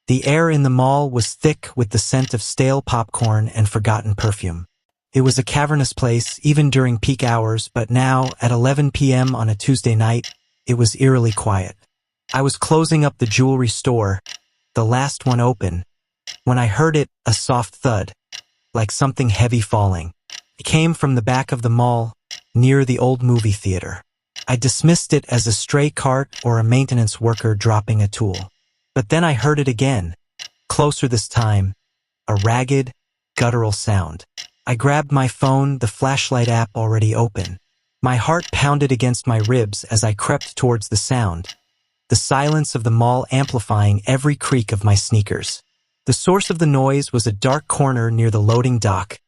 The air in the mall was thick with the scent of stale popcorn and forgotten perfume. It was a cavernous place even during peak hours, but now, at 11 p.m. on a Tuesday night, it was eerily quiet. I was closing up the jewelry store, the last one open, when I heard a soft thud, like something heavy falling. It came from the back of the mall, near the old movie theater. I dismissed it as a stray cart or a maintenance worker dropping a tool. But then I heard it again, closer this time, a ragged, guttural sound. I grabbed my phone, the flashlight app already open. My heart pounded against my ribs as I crept towards the sound, the silence of the mall amplifying every creak of my sneakers. The source of the noise was a dark corner near the loading dock,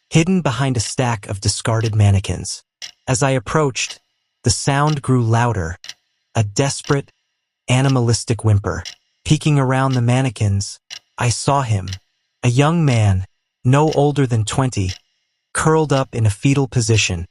hidden behind a stack of discarded mannequins. As I approached, the sound grew louder, a desperate, animalistic whimper. Peeking around the mannequins, I saw him, a young man, no older than 20, curled up in a fetal position,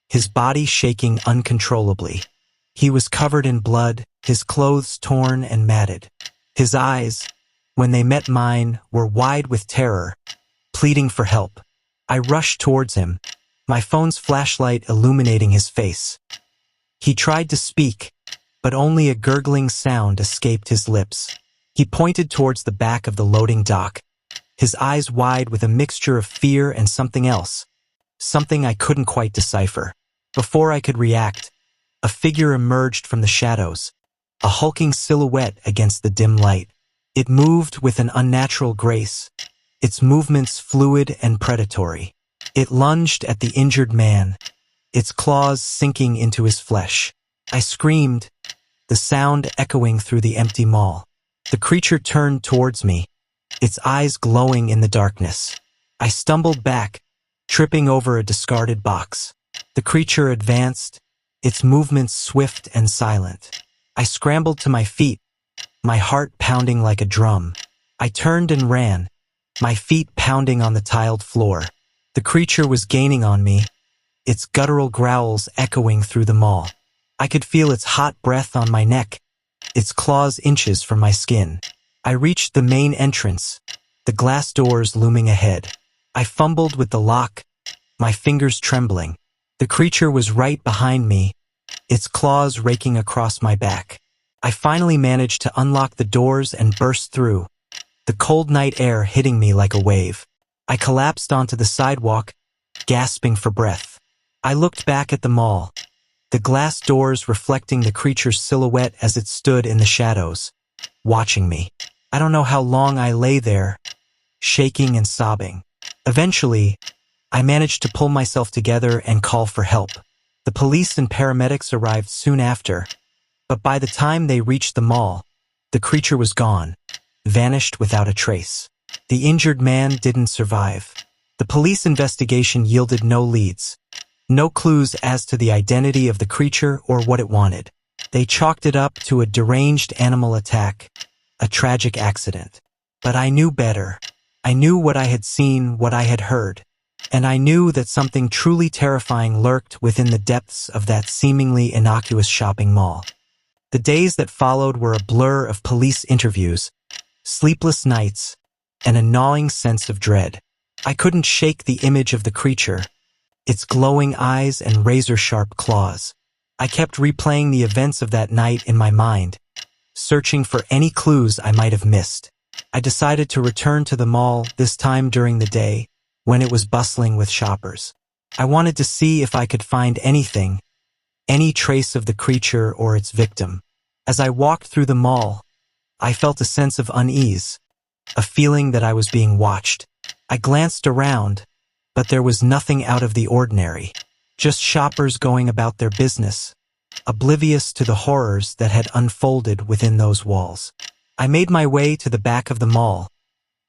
his body shaking uncontrollably. He was covered in blood, his clothes torn and matted. His eyes, when they met mine, were wide with terror, pleading for help. I rushed towards him, my phone's flashlight illuminating his face. He tried to speak, but only a gurgling sound escaped his lips. He pointed towards the back of the loading dock, his eyes wide with a mixture of fear and something else, something I couldn't quite decipher. Before I could react, a figure emerged from the shadows, a hulking silhouette against the dim light. It moved with an unnatural grace, its movements fluid and predatory. It lunged at the injured man, its claws sinking into his flesh. I screamed, the sound echoing through the empty mall. The creature turned towards me, its eyes glowing in the darkness. I stumbled back, tripping over a discarded box. The creature advanced, its movements swift and silent. I scrambled to my feet, my heart pounding like a drum. I turned and ran, my feet pounding on the tiled floor. The creature was gaining on me, its guttural growls echoing through the mall. I could feel its hot breath on my neck, its claws inches from my skin. I reached the main entrance, the glass doors looming ahead. I fumbled with the lock, my fingers trembling. The creature was right behind me, its claws raking across my back. I finally managed to unlock the doors and burst through, the cold night air hitting me like a wave. I collapsed onto the sidewalk, gasping for breath. I looked back at the mall, the glass doors reflecting the creature's silhouette as it stood in the shadows, watching me. I don't know how long I lay there, shaking and sobbing. Eventually, I managed to pull myself together and call for help. The police and paramedics arrived soon after, but by the time they reached the mall, the creature was gone, vanished without a trace. The injured man didn't survive. The police investigation yielded no leads, no clues as to the identity of the creature or what it wanted. They chalked it up to a deranged animal attack, a tragic accident. But I knew better. I knew what I had seen, what I had heard, and I knew that something truly terrifying lurked within the depths of that seemingly innocuous shopping mall. The days that followed were a blur of police interviews, sleepless nights, and a gnawing sense of dread. I couldn't shake the image of the creature, its glowing eyes and razor-sharp claws. I kept replaying the events of that night in my mind, searching for any clues I might have missed. I decided to return to the mall, this time during the day, when it was bustling with shoppers. I wanted to see if I could find anything, any trace of the creature or its victim. As I walked through the mall, I felt a sense of unease, a feeling that I was being watched. I glanced around, but there was nothing out of the ordinary, just shoppers going about their business, oblivious to the horrors that had unfolded within those walls. I made my way to the back of the mall,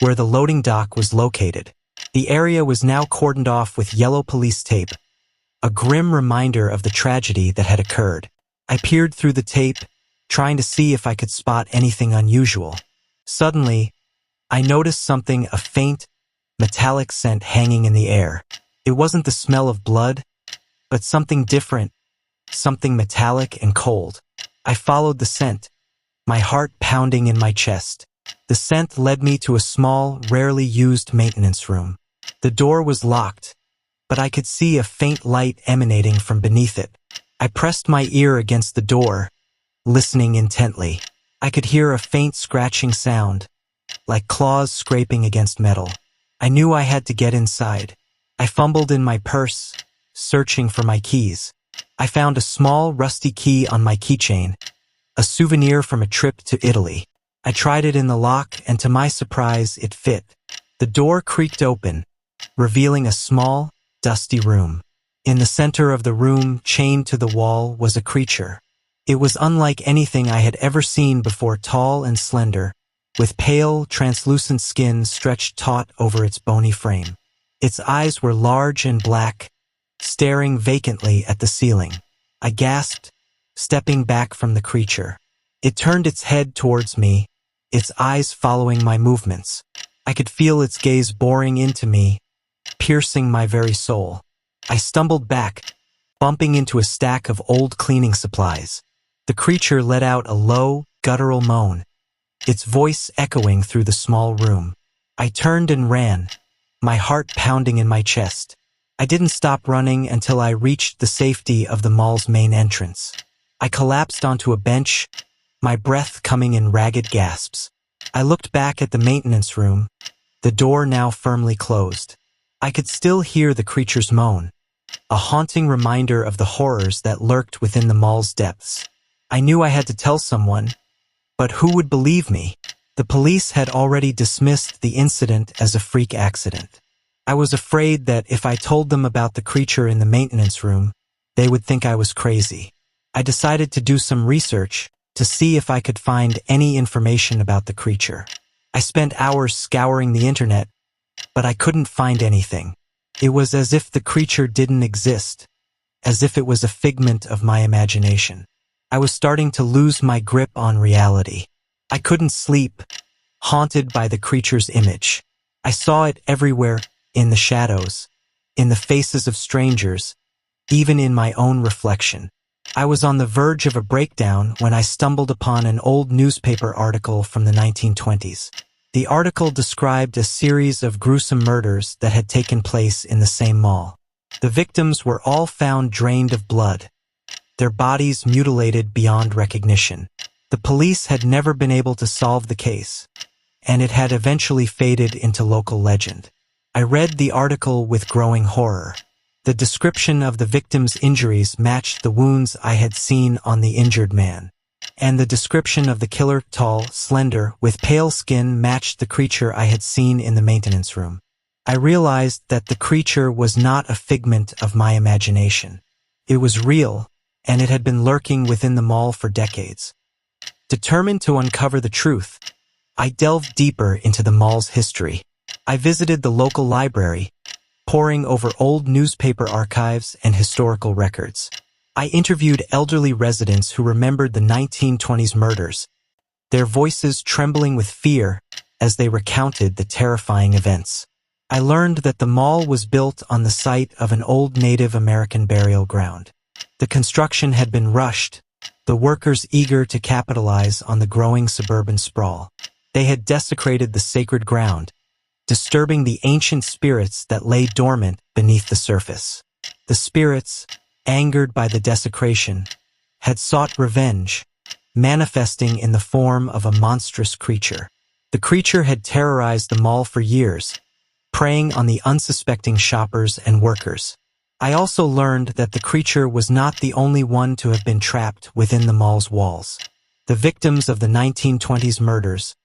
where the loading dock was located. The area was now cordoned off with yellow police tape, a grim reminder of the tragedy that had occurred. I peered through the tape, trying to see if I could spot anything unusual. Suddenly, I noticed something, a faint, metallic scent hanging in the air. It wasn't the smell of blood, but something different, something metallic and cold. I followed the scent, my heart pounding in my chest. The scent led me to a small, rarely used maintenance room. The door was locked, but I could see a faint light emanating from beneath it. I pressed my ear against the door, listening intently. I could hear a faint scratching sound, like claws scraping against metal. I knew I had to get inside. I fumbled in my purse, searching for my keys. I found a small, rusty key on my keychain, a souvenir from a trip to Italy. I tried it in the lock, and to my surprise, it fit. The door creaked open, revealing a small, dusty room. In the center of the room, chained to the wall, was a creature. It was unlike anything I had ever seen before, tall and slender, with pale, translucent skin stretched taut over its bony frame. Its eyes were large and black, staring vacantly at the ceiling. I gasped, stepping back from the creature. It turned its head towards me, its eyes following my movements. I could feel its gaze boring into me, piercing my very soul. I stumbled back, bumping into a stack of old cleaning supplies. The creature let out a low, guttural moan, its voice echoing through the small room. I turned and ran, my heart pounding in my chest. I didn't stop running until I reached the safety of the mall's main entrance. I collapsed onto a bench, my breath coming in ragged gasps. I looked back at the maintenance room, the door now firmly closed. I could still hear the creature's moan, a haunting reminder of the horrors that lurked within the mall's depths. I knew I had to tell someone, but who would believe me? The police had already dismissed the incident as a freak accident. I was afraid that if I told them about the creature in the maintenance room, they would think I was crazy. I decided to do some research to see if I could find any information about the creature. I spent hours scouring the internet, but I couldn't find anything. It was as if the creature didn't exist, as if it was a figment of my imagination. I was starting to lose my grip on reality. I couldn't sleep, haunted by the creature's image. I saw it everywhere, in the shadows, in the faces of strangers, even in my own reflection. I was on the verge of a breakdown when I stumbled upon an old newspaper article from the 1920s. The article described a series of gruesome murders that had taken place in the same mall. The victims were all found drained of blood, their bodies mutilated beyond recognition. The police had never been able to solve the case, and it had eventually faded into local legend. I read the article with growing horror. The description of the victim's injuries matched the wounds I had seen on the injured man, and the description of the killer, tall, slender, with pale skin, matched the creature I had seen in the maintenance room. I realized that the creature was not a figment of my imagination. It was real, and it had been lurking within the mall for decades. Determined to uncover the truth, I delved deeper into the mall's history. I visited the local library, poring over old newspaper archives and historical records. I interviewed elderly residents who remembered the 1920s murders, their voices trembling with fear as they recounted the terrifying events. I learned that the mall was built on the site of an old Native American burial ground. The construction had been rushed, the workers eager to capitalize on the growing suburban sprawl. They had desecrated the sacred ground, disturbing the ancient spirits that lay dormant beneath the surface. The spirits, angered by the desecration, had sought revenge, manifesting in the form of a monstrous creature. The creature had terrorized the mall for years, preying on the unsuspecting shoppers and workers. I also learned that the creature was not the only one to have been trapped within the mall's walls. The victims of the 1920s murders,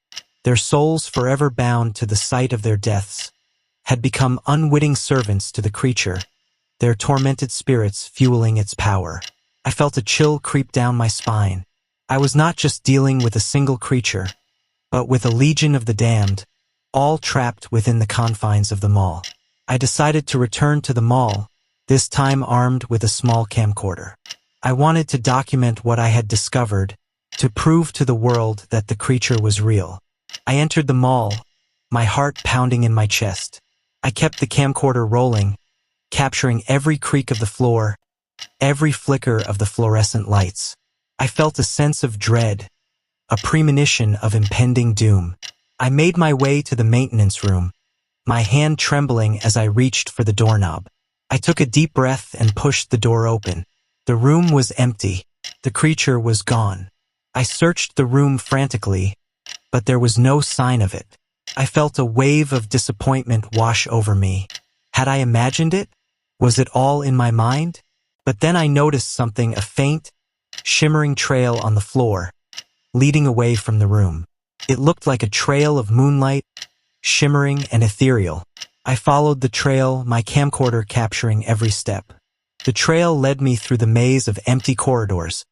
their souls forever bound to the site of their deaths, had become unwitting servants to the creature, their tormented spirits fueling its power. I felt a chill creep down my spine. I was not just dealing with a single creature, but with a legion of the damned, all trapped within the confines of the mall. I decided to return to the mall, this time armed with a small camcorder. I wanted to document what I had discovered, to prove to the world that the creature was real. I entered the mall, my heart pounding in my chest. I kept the camcorder rolling, capturing every creak of the floor, every flicker of the fluorescent lights. I felt a sense of dread, a premonition of impending doom. I made my way to the maintenance room, my hand trembling as I reached for the doorknob. I took a deep breath and pushed the door open. The room was empty. The creature was gone. I searched the room frantically, but there was no sign of it. I felt a wave of disappointment wash over me. Had I imagined it? Was it all in my mind? But then I noticed something, a faint, shimmering trail on the floor, leading away from the room. It looked like a trail of moonlight, shimmering and ethereal. I followed the trail, my camcorder capturing every step. The trail led me through the maze of empty corridors,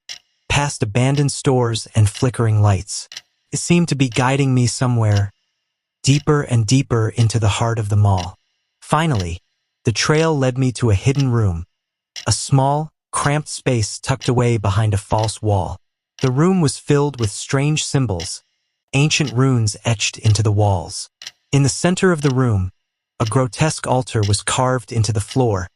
past abandoned stores and flickering lights. It seemed to be guiding me somewhere, deeper and deeper into the heart of the mall. Finally, the trail led me to a hidden room, a small, cramped space tucked away behind a false wall. The room was filled with strange symbols, ancient runes etched into the walls. In the center of the room, a grotesque altar was carved into the floor,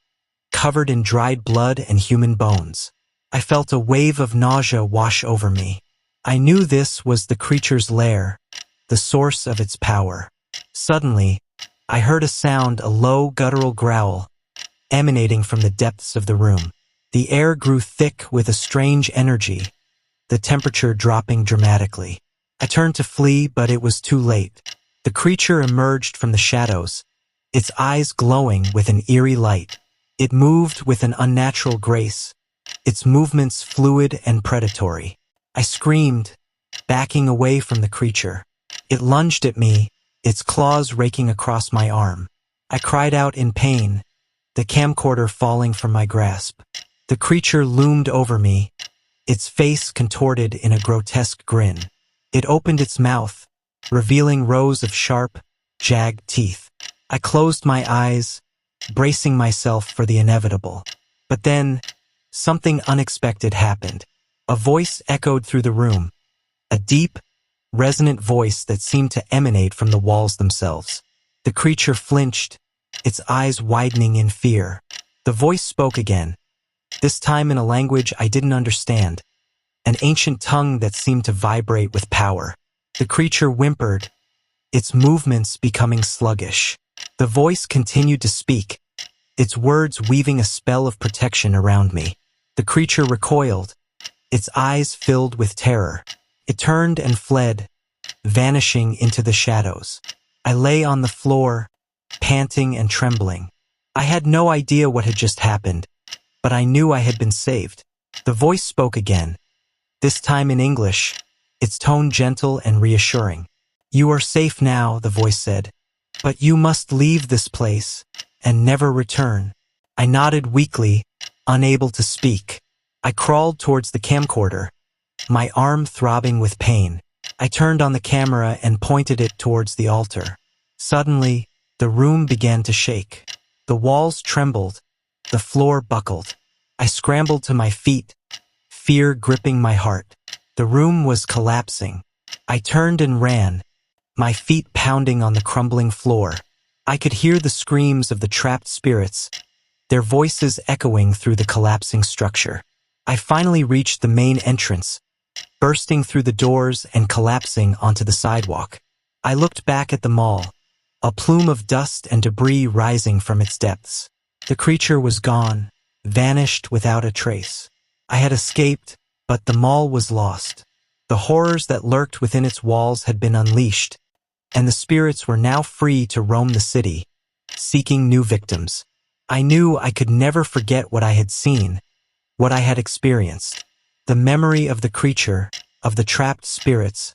covered in dried blood and human bones. I felt a wave of nausea wash over me. I knew this was the creature's lair, the source of its power. Suddenly, I heard a sound, a low, guttural growl, emanating from the depths of the room. The air grew thick with a strange energy, the temperature dropping dramatically. I turned to flee, but it was too late. The creature emerged from the shadows, its eyes glowing with an eerie light. It moved with an unnatural grace, its movements fluid and predatory. I screamed, backing away from the creature. It lunged at me, its claws raking across my arm. I cried out in pain, the camcorder falling from my grasp. The creature loomed over me, its face contorted in a grotesque grin. It opened its mouth, revealing rows of sharp, jagged teeth. I closed my eyes, bracing myself for the inevitable. But then, something unexpected happened. A voice echoed through the room, a deep, resonant voice that seemed to emanate from the walls themselves. The creature flinched, its eyes widening in fear. The voice spoke again, this time in a language I didn't understand, an ancient tongue that seemed to vibrate with power. The creature whimpered, its movements becoming sluggish. The voice continued to speak, its words weaving a spell of protection around me. The creature recoiled, its eyes filled with terror. It turned and fled, vanishing into the shadows. I lay on the floor, panting and trembling. I had no idea what had just happened, but I knew I had been saved. The voice spoke again, this time in English, its tone gentle and reassuring. "You are safe now," the voice said, "but you must leave this place and never return." I nodded weakly, unable to speak. I crawled towards the camcorder, my arm throbbing with pain. I turned on the camera and pointed it towards the altar. Suddenly, the room began to shake. The walls trembled, the floor buckled. I scrambled to my feet, fear gripping my heart. The room was collapsing. I turned and ran, my feet pounding on the crumbling floor. I could hear the screams of the trapped spirits, their voices echoing through the collapsing structure. I finally reached the main entrance, bursting through the doors and collapsing onto the sidewalk. I looked back at the mall, a plume of dust and debris rising from its depths. The creature was gone, vanished without a trace. I had escaped, but the mall was lost. The horrors that lurked within its walls had been unleashed, and the spirits were now free to roam the city, seeking new victims. I knew I could never forget what I had seen, what I had experienced. The memory of the creature, of the trapped spirits,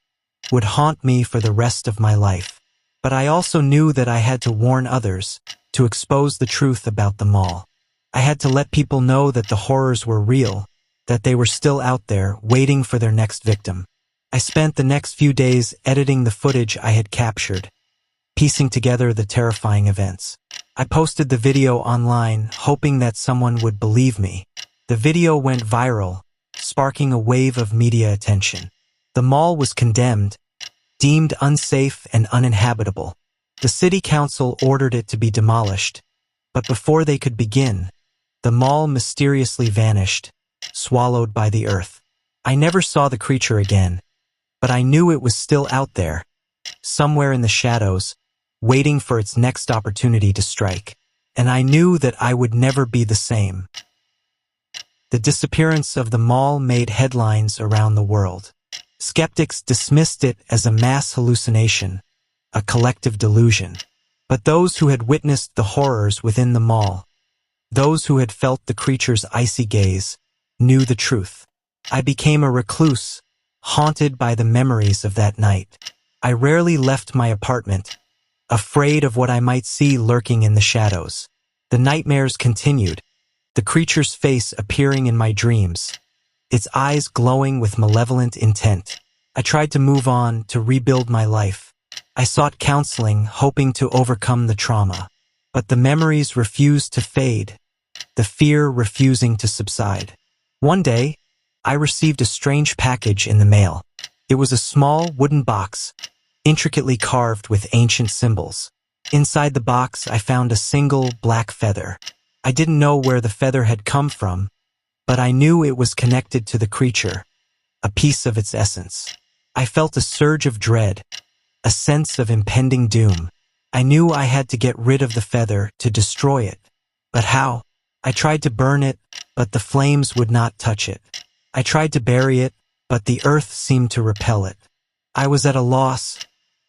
would haunt me for the rest of my life. But I also knew that I had to warn others, to expose the truth about the mall. I had to let people know that the horrors were real, that they were still out there, waiting for their next victim. I spent the next few days editing the footage I had captured, piecing together the terrifying events. I posted the video online, hoping that someone would believe me. The video went viral, sparking a wave of media attention. The mall was condemned, deemed unsafe and uninhabitable. The city council ordered it to be demolished, but before they could begin, the mall mysteriously vanished, swallowed by the earth. I never saw the creature again, but I knew it was still out there, somewhere in the shadows, waiting for its next opportunity to strike. And I knew that I would never be the same. The disappearance of the mall made headlines around the world. Skeptics dismissed it as a mass hallucination, a collective delusion. But those who had witnessed the horrors within the mall, those who had felt the creature's icy gaze, knew the truth. I became a recluse, haunted by the memories of that night. I rarely left my apartment, afraid of what I might see lurking in the shadows. The nightmares continued, the creature's face appearing in my dreams, its eyes glowing with malevolent intent. I tried to move on, to rebuild my life. I sought counseling, hoping to overcome the trauma. But the memories refused to fade, the fear refusing to subside. One day, I received a strange package in the mail. It was a small wooden box, intricately carved with ancient symbols. Inside the box, I found a single black feather. I didn't know where the feather had come from, but I knew it was connected to the creature, a piece of its essence. I felt a surge of dread, a sense of impending doom. I knew I had to get rid of the feather, to destroy it. But how? I tried to burn it, but the flames would not touch it. I tried to bury it, but the earth seemed to repel it. I was at a loss,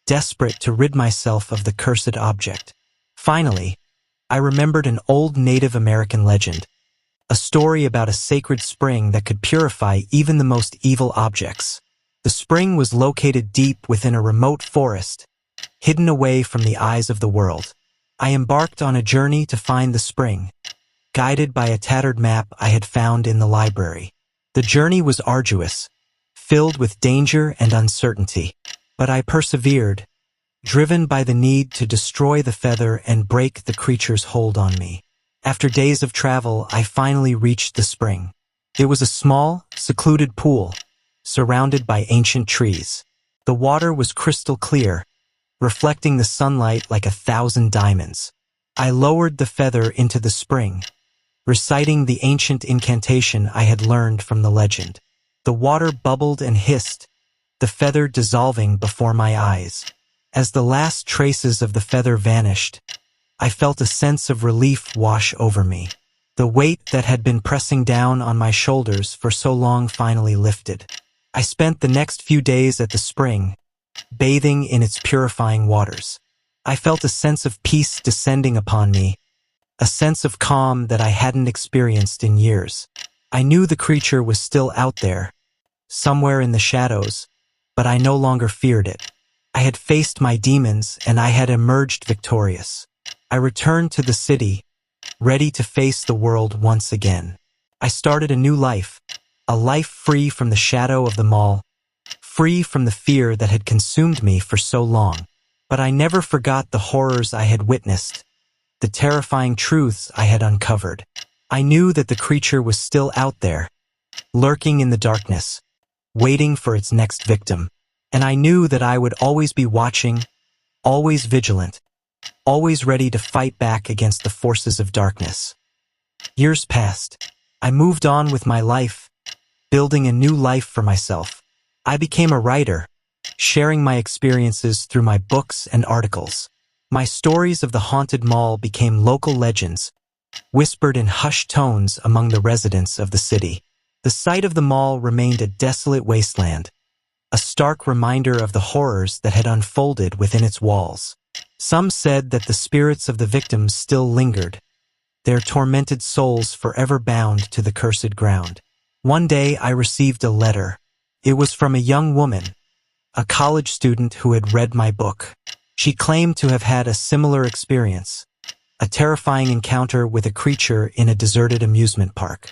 desperate to rid myself of the cursed object. Finally, I remembered an old Native American legend, a story about a sacred spring that could purify even the most evil objects. The spring was located deep within a remote forest, hidden away from the eyes of the world. I embarked on a journey to find the spring, guided by a tattered map I had found in the library. The journey was arduous, filled with danger and uncertainty, but I persevered, driven by the need to destroy the feather and break the creature's hold on me. After days of travel, I finally reached the spring. It was a small, secluded pool, surrounded by ancient trees. The water was crystal clear, reflecting the sunlight like 1,000 diamonds. I lowered the feather into the spring, reciting the ancient incantation I had learned from the legend. The water bubbled and hissed, the feather dissolving before my eyes. As the last traces of the feather vanished, I felt a sense of relief wash over me. The weight that had been pressing down on my shoulders for so long finally lifted. I spent the next few days at the spring, bathing in its purifying waters. I felt a sense of peace descending upon me, a sense of calm that I hadn't experienced in years. I knew the creature was still out there, somewhere in the shadows, but I no longer feared it. I had faced my demons and I had emerged victorious. I returned to the city, ready to face the world once again. I started a new life, a life free from the shadow of the mall, free from the fear that had consumed me for so long. But I never forgot the horrors I had witnessed, the terrifying truths I had uncovered. I knew that the creature was still out there, lurking in the darkness, waiting for its next victim. And I knew that I would always be watching, always vigilant, always ready to fight back against the forces of darkness. Years passed. I moved on with my life, building a new life for myself. I became a writer, sharing my experiences through my books and articles. My stories of the haunted mall became local legends, whispered in hushed tones among the residents of the city. The site of the mall remained a desolate wasteland, a stark reminder of the horrors that had unfolded within its walls. Some said that the spirits of the victims still lingered, their tormented souls forever bound to the cursed ground. One day I received a letter. It was from a young woman, a college student who had read my book. She claimed to have had a similar experience, a terrifying encounter with a creature in a deserted amusement park.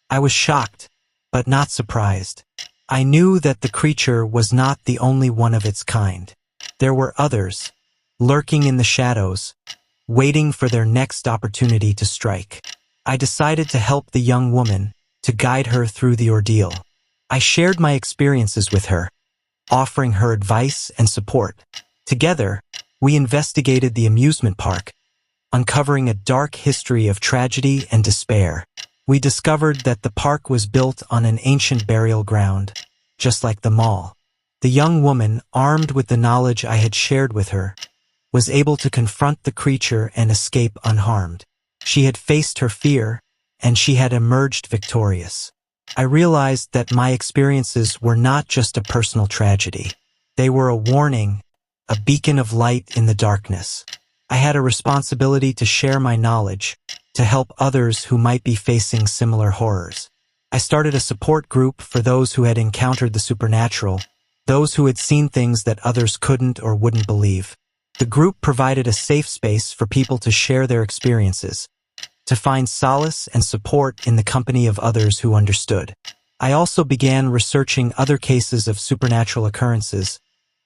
I was shocked, but not surprised. I knew that the creature was not the only one of its kind. There were others, lurking in the shadows, waiting for their next opportunity to strike. I decided to help the young woman, to guide her through the ordeal. I shared my experiences with her, offering her advice and support. Together, we investigated the amusement park, uncovering a dark history of tragedy and despair. We discovered that the park was built on an ancient burial ground, just like the mall. The young woman, armed with the knowledge I had shared with her, was able to confront the creature and escape unharmed. She had faced her fear, and she had emerged victorious. I realized that my experiences were not just a personal tragedy. They were a warning, a beacon of light in the darkness. I had a responsibility to share my knowledge, to help others who might be facing similar horrors. I started a support group for those who had encountered the supernatural, those who had seen things that others couldn't or wouldn't believe. The group provided a safe space for people to share their experiences, to find solace and support in the company of others who understood. I also began researching other cases of supernatural occurrences,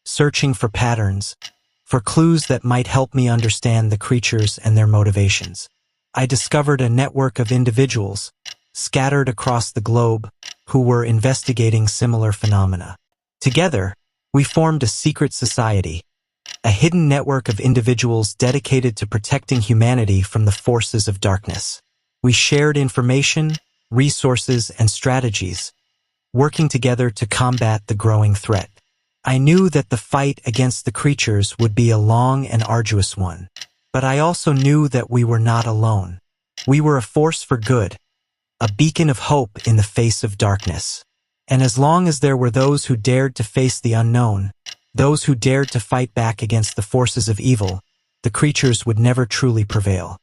searching for patterns, for clues that might help me understand the creatures and their motivations. I discovered a network of individuals, scattered across the globe, who were investigating similar phenomena. Together, we formed a secret society, a hidden network of individuals dedicated to protecting humanity from the forces of darkness. We shared information, resources, and strategies, working together to combat the growing threat. I knew that the fight against the creatures would be a long and arduous one, but I also knew that we were not alone. We were a force for good, a beacon of hope in the face of darkness. And as long as there were those who dared to face the unknown, those who dared to fight back against the forces of evil, the creatures would never truly prevail.